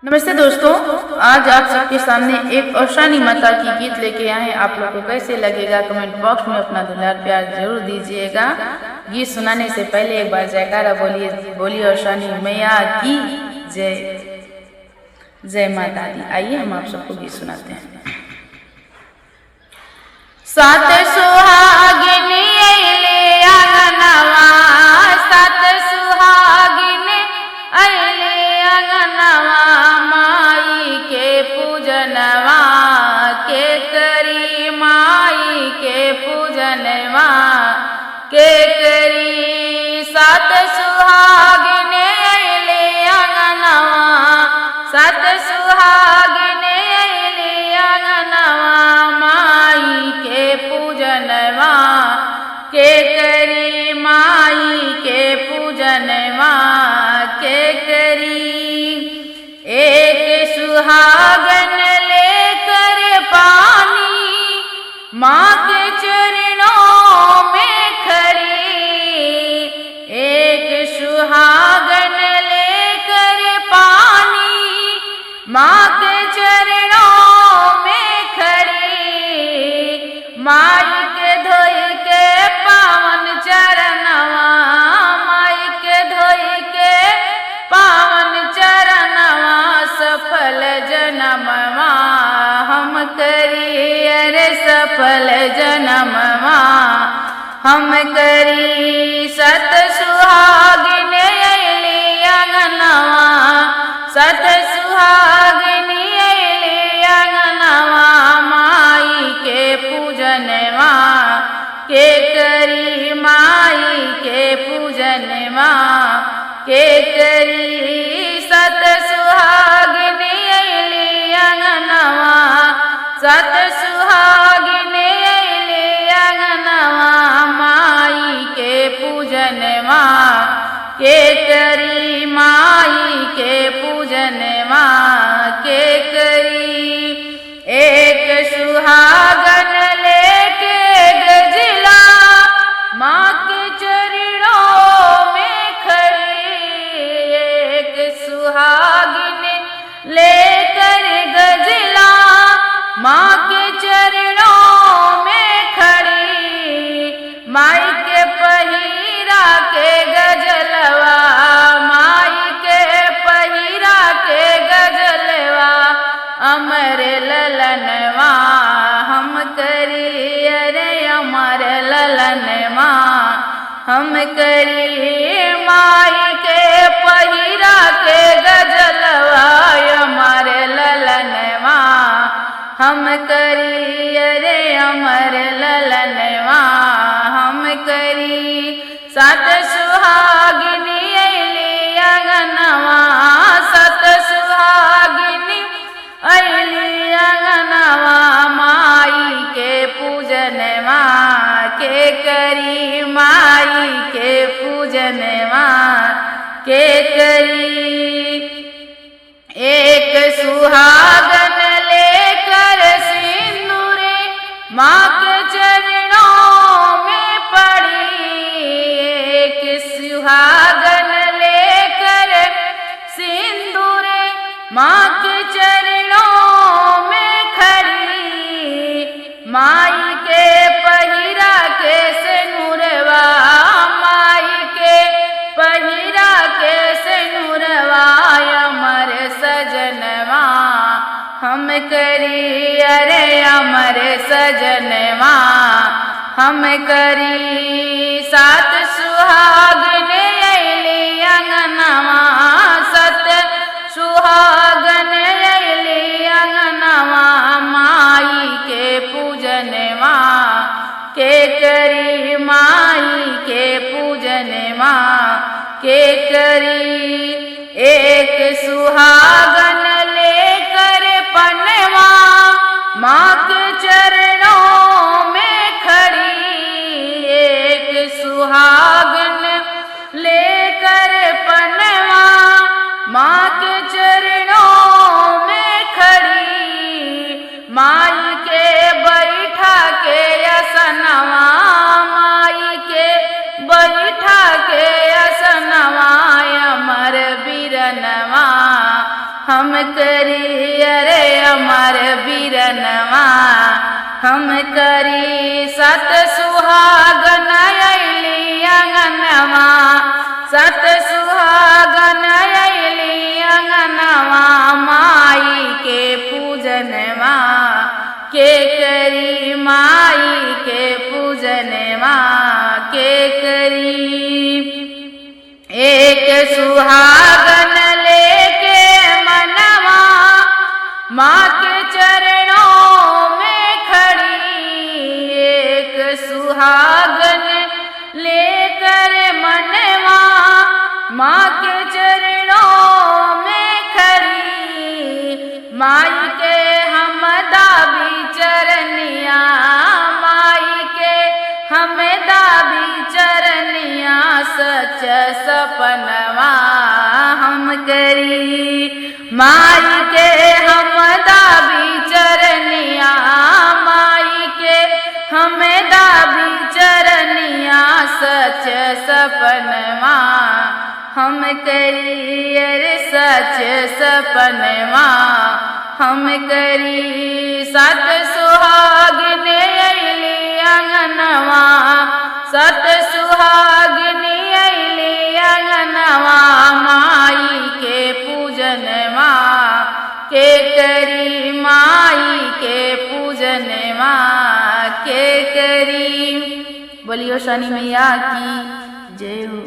नमस्ते दोस्तों, आज आप सबके सामने एक औशानी माता की गीत लेके आए हैं। आप लोग को कैसे लगेगा कमेंट बॉक्स में अपना दुलार प्यार जरूर दीजिएगा। गीत सुनाने से पहले एक बार जयकारा बोलिए औशानी मैया की जय। जय माता दी। आइए हम आप सबको गीत सुनाते हैं। सात सुहागिन अइले आंगनवा, सात सुहागिन अइले आंगनवा, माई के पूजनवा के करी, माई के पूजनवा के करी। सात सुहागिन अइले आंगनवा, सात सुहागिन अइले आंगनवा, माई के पूजनवा के करी, माई के पूजनवा के करी। एक सुहागन लेकर पानी माँ के चरणों में खड़ी, एक सुहागन लेकर पानी माँ के चरणों में खड़ी। माई के धोई के पावन चरणवा, माई के धोई के पावन चरणवा, सफल जनमवा हम करी, अरे सफल जनमवा हम करी। सत सुहागिन अइले आंगनवा, सत सुहागिन अइले आंगनवा, माई के पूजनवा के करी, माई के पूजनवा के करी। सत सुहागिन अइले आंगनवा, सत सुहागिन अइले आंगनवा, माई के पूजनवा के करी, माई के पूजनवा के करी। एक सुहागन लेके गजला माँ के चरणों में खड़ी, एक सुहागिन लेकर गजला माँ के चरणों में खड़ी। माई के पहिरा के गजलवा, माई के पहिरा के गजलवा, अमर ललनवा हम करी, अरे अमर ललनवा हम करी। माई के पहिरा के गजलवा, अमर ललनवा हम करी, अरे अमर ललनवा हम करी। सात सुहागिन अइले आंगनवा, सत सुहागिन अइले आंगनवा, माई के पूजनवा के करी, माई के पूजनवा के करी। एक सुहागन लेकर सिंदूरे माँ के चरणों में पड़ी, एक सुहागन लेकर सिंदूरे माँ के चरणों में खड़ी। माई के पहिरा के सिंदूरवा, माई के पहिरा के सिंदूरवा, अमर सजनवा हम करी, अरे अमर सजनवा हम करी। सात सुहागन अइले आंगनवा, सत सुहागन अइले आंगनवा, माई के पूजनवा के करी, माई के पूजनवा के करी। एक सुहागन लेकर पनवा माँ के चरणों में खड़ी, एक सुहागन लेकर पनवा माँ के चरणों में खड़ी। माई के बैठा के असनवा, माई के बैठा के असनवा, अमर बीरनवा करी अरे अमर बीरनवा हम करी सत सुहागन अइली अंगनवा सत सुहागन अइली अंगनवा माई के पूजनवा के करी माई के पूजनवा के करी एक सुहागन लेके मनवा माँ के चरणों में खड़ी एक सुहागन लेकर मनवा माँ के चरणों में खड़ी माई के हम दाबी चरनिया माई के हम दाबी चरनिया सच सपनवा हम करी माई के हम दाबी चरनिया माई के हम दाबी चरनिया सच सपनवा हम करी अरे सच सपनवा हम करी सत सुहागिन अइली अंगनवा सत सुहागिन अइली अंगनवा माई के पूजनवा के करी माई के पूजनवा के करी। बोलियो शनि मैया की जय हो।